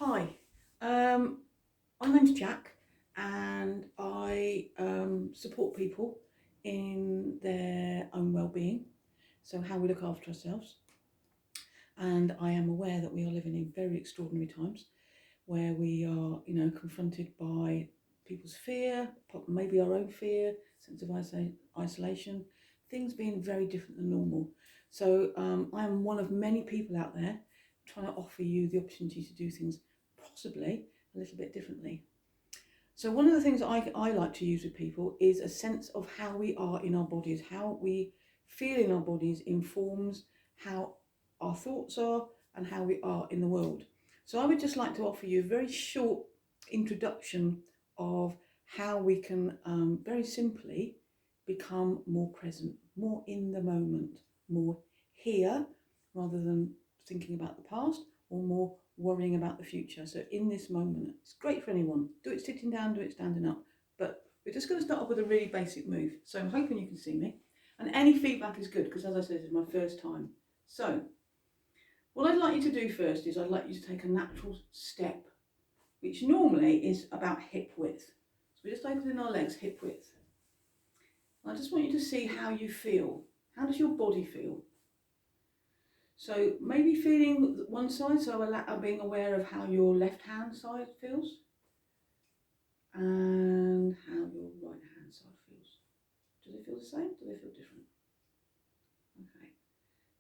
Hi, my name's Jack, and I support people in their own well-being, so how we look after ourselves. And I am aware that we are living in very extraordinary times where we are, confronted by people's fear, maybe our own fear, sense of isolation, things being very different than normal. So I am one of many people out there trying to offer you the opportunity to do things possibly a little bit differently. So one of the things I like to use with people is a sense of how we are in our bodies, how we feel in our bodies informs how our thoughts are and how we are in the world. So I would just like to offer you a very short introduction of how we can very simply become more present, more in the moment, more here rather than thinking about the past or more worrying about the future. So in this moment, it's great for anyone. Do it sitting down, do it standing up. But we're just going to start off with a really basic move. So I'm hoping you can see me. And any feedback is good because, as I said, this is my first time. So what I'd like you to do first is I'd like you to take a natural step, which normally is about hip width. So we're just opening our legs hip width. I just want you to see how you feel. How does your body feel? So maybe feeling one side, so being aware of how your left hand side feels and how your right hand side feels. Do they feel the same? Do they feel different? Okay.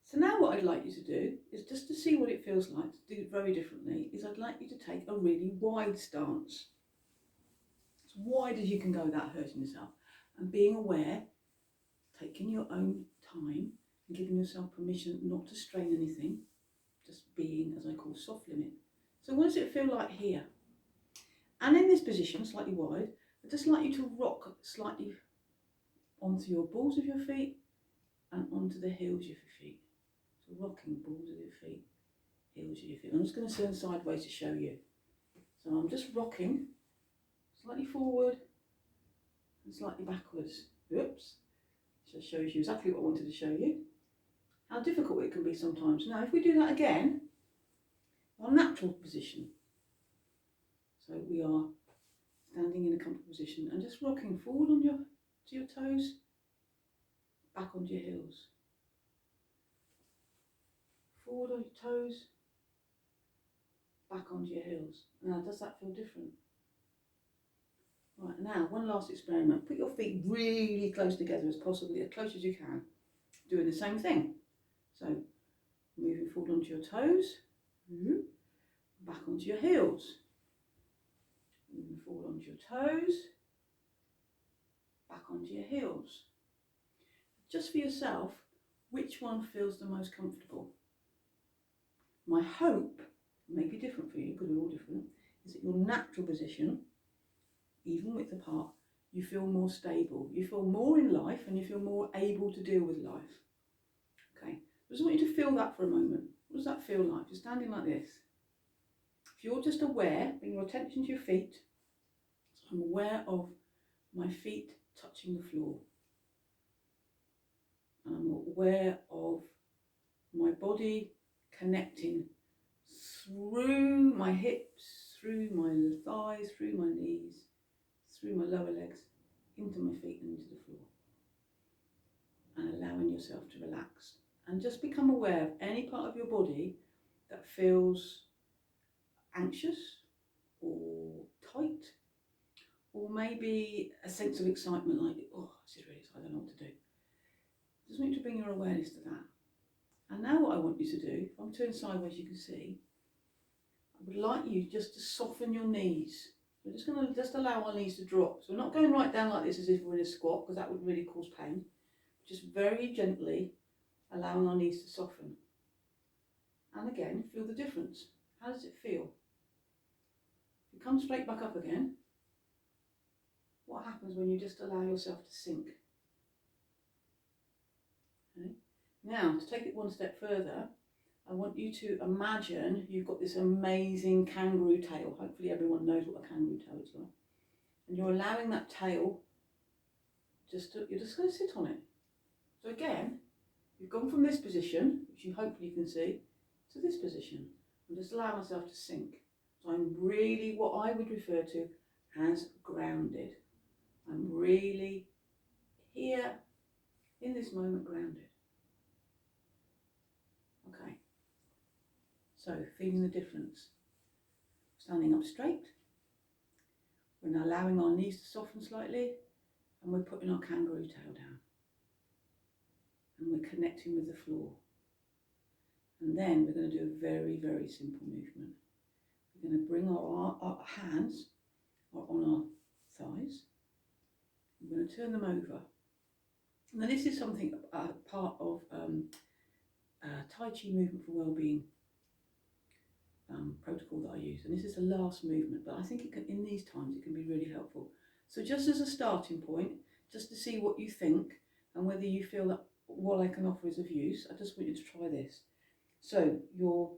So now what I'd like you to do is just to see what it feels like to do it very differently is I'd like you to take a really wide stance. As wide as you can go without hurting yourself and being aware, taking your own time and giving yourself permission not to strain anything, just being, as I call, soft limit. So what does it feel like here? And in this position, slightly wide, I'd just like you to rock slightly onto your balls of your feet and onto the heels of your feet. So rocking balls of your feet, heels of your feet. I'm just going to turn sideways to show you. So I'm just rocking slightly forward and slightly backwards. Oops. Just shows you exactly what I wanted to show you. How difficult it can be sometimes. Now if we do that again, our natural position. So we are standing in a comfortable position and just rocking forward on to your toes, back onto your heels. Forward on your toes, back onto your heels. Now, does that feel different? Right, now, one last experiment. Put your feet really close together as possibly, as close as you can. Doing the same thing. So, moving forward onto your toes, back onto your heels. Moving forward onto your toes, back onto your heels. Just for yourself, which one feels the most comfortable? My hope, may be different for you because we're all different, is that your natural position, even width apart, you feel more stable, you feel more in life and you feel more able to deal with life. Okay, I just want you to feel that for a moment. What does that feel like? You're standing like this. If you're just aware, bring your attention to your feet. So I'm aware of my feet touching the floor. And I'm aware of my body connecting through my hips, through my thighs, through my knees, through my lower legs, into my feet and into the floor. And allowing yourself to relax. And just become aware of any part of your body that feels anxious or tight, or maybe a sense of excitement like, oh, this is really exciting, I don't know what to do. Just want you to bring your awareness to that. And now what I want you to do, if I'm turned sideways you can see, I would like you just to soften your knees. We're just going to just allow our knees to drop. So we're not going right down like this as if we're in a squat, because that would really cause pain. Just very gently allowing our knees to soften. And again, feel the difference. How does it feel? If you come straight back up again, what happens when you just allow yourself to sink? Okay. Now, to take it one step further, I want you to imagine you've got this amazing kangaroo tail. Hopefully everyone knows what a kangaroo tail is like. And you're allowing that tail, you're just going to sit on it. So again, you've gone from this position, which you hopefully can see, to this position. And just allow myself to sink. So I'm really what I would refer to as grounded. I'm really here in this moment, grounded. Okay, so feeling the difference. Standing up straight, we're now allowing our knees to soften slightly, and we're putting our kangaroo tail down. And we're connecting with the floor. And then we're going to do a very, very simple movement. We're going to bring our hands on our thighs. We're going to turn them over. Now this is something part of Tai Chi movement for wellbeing protocol that I use, and this is the last movement, but I think it can, in these times it can be really helpful. So just as a starting point, just to see what you think and whether you feel that what I can offer is of use, I just want you to try this. So your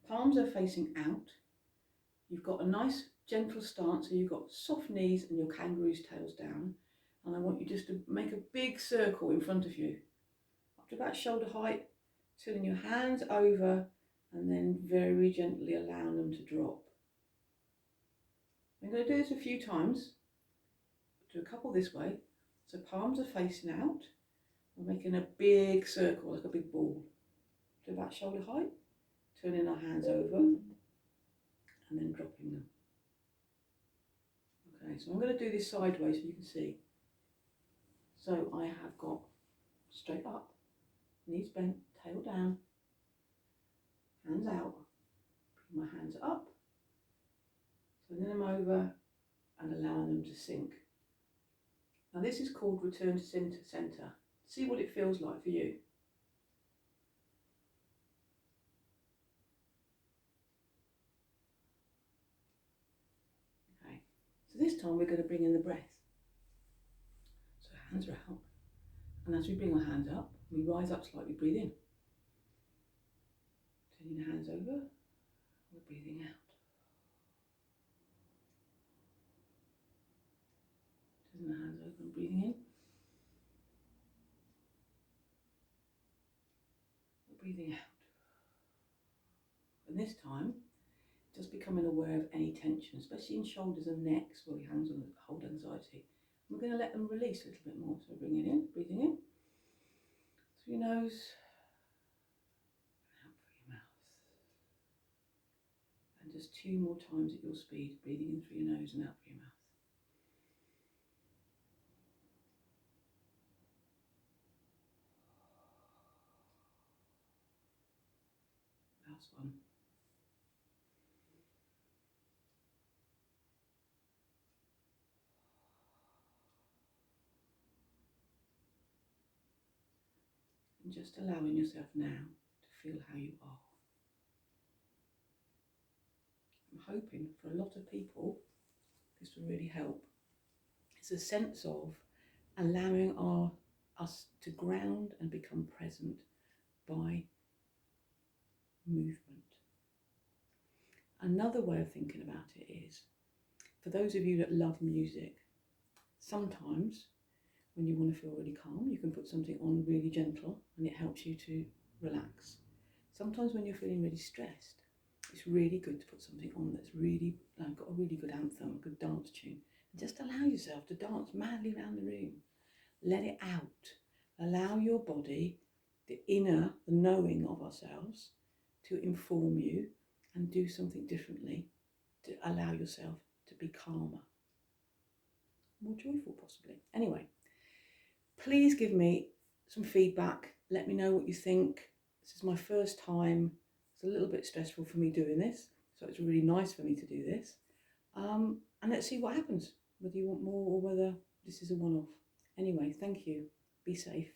palms are facing out, you've got a nice gentle stance, so you've got soft knees and your kangaroo's tails down, and I want you just to make a big circle in front of you, up to about shoulder height, turning your hands over and then very gently allowing them to drop. I'm going to do this a few times. Do a couple this way. So palms are facing out. We're making a big circle, like a big ball, to about shoulder height, turning our hands over and then dropping them. Okay, so I'm going to do this sideways so you can see. So I have got straight up, knees bent, tail down, hands out, bring my hands up, turning them over and allowing them to sink. Now this is called return to centre. See what it feels like for you. Okay, so this time we're going to bring in the breath. So hands are out, and as we bring our hands up, we rise up slightly, breathe in. Turning the hands over, we're breathing out. Turning the hands over and breathing in. We're breathing out. And this time, just becoming aware of any tension, especially in shoulders and necks where we hold anxiety. We're going to let them release a little bit more. So bring it in, breathing in through your nose, out through your mouth. And just 2 more times at your speed, breathing in through your nose and out through your mouth. Last one. And just allowing yourself now to feel how you are. I'm hoping for a lot of people this will really help. It's a sense of allowing us to ground and become present by movement. Another way of thinking about it is, for those of you that love music, sometimes when you want to feel really calm, you can put something on really gentle and it helps you to relax. Sometimes when you're feeling really stressed, it's really good to put something on that's really got a really good anthem, a good dance tune, and just allow yourself to dance madly around the room. Let it out. Allow your body, the knowing of ourselves, to inform you and do something differently to allow yourself to be calmer, more joyful possibly. Anyway, please give me some feedback. Let me know what you think. This is my first time. It's a little bit stressful for me doing this, so it's really nice for me to do this. And let's see what happens, whether you want more or whether this is a one-off. Anyway, thank you. Be safe.